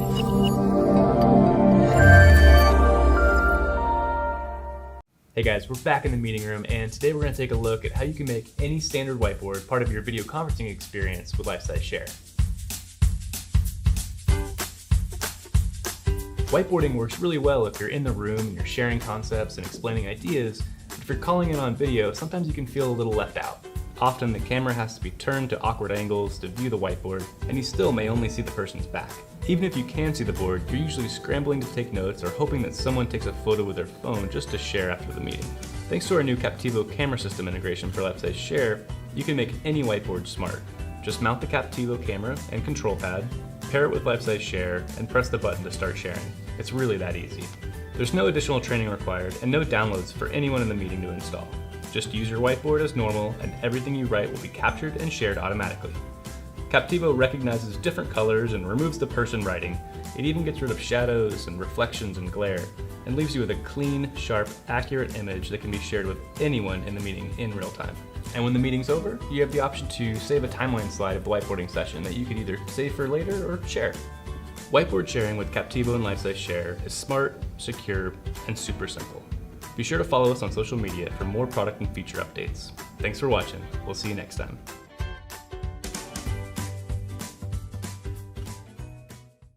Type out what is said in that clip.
Hey guys, we're back in the meeting room, and today we're going to take a look at how you can make any standard whiteboard part of your video conferencing experience with Lifesize Share. Whiteboarding works really well if you're in the room and you're sharing concepts and explaining ideas, but if you're calling in on video, sometimes you can feel a little left out. Often the camera has to be turned to awkward angles to view the whiteboard, and you still may only see the person's back. Even if you can see the board, you're usually scrambling to take notes or hoping that someone takes a photo with their phone just to share after the meeting. Thanks to our new Kaptivo camera system integration for Lifesize Share, you can make any whiteboard smart. Just mount the Kaptivo camera and control pad, pair it with Lifesize Share, and press the button to start sharing. It's really that easy. There's no additional training required and no downloads for anyone in the meeting to install. Just use your whiteboard as normal, and everything you write will be captured and shared automatically. Kaptivo recognizes different colors and removes the person writing. It even gets rid of shadows and reflections and glare, and leaves you with a clean, sharp, accurate image that can be shared with anyone in the meeting in real time. And when the meeting's over, you have the option to save a timeline slide of the whiteboarding session that you could either save for later or share. Whiteboard sharing with Kaptivo and Lifesize Share is smart, secure, and super simple. Be sure to follow us on social media for more product and feature updates. Thanks for watching. We'll see you next time.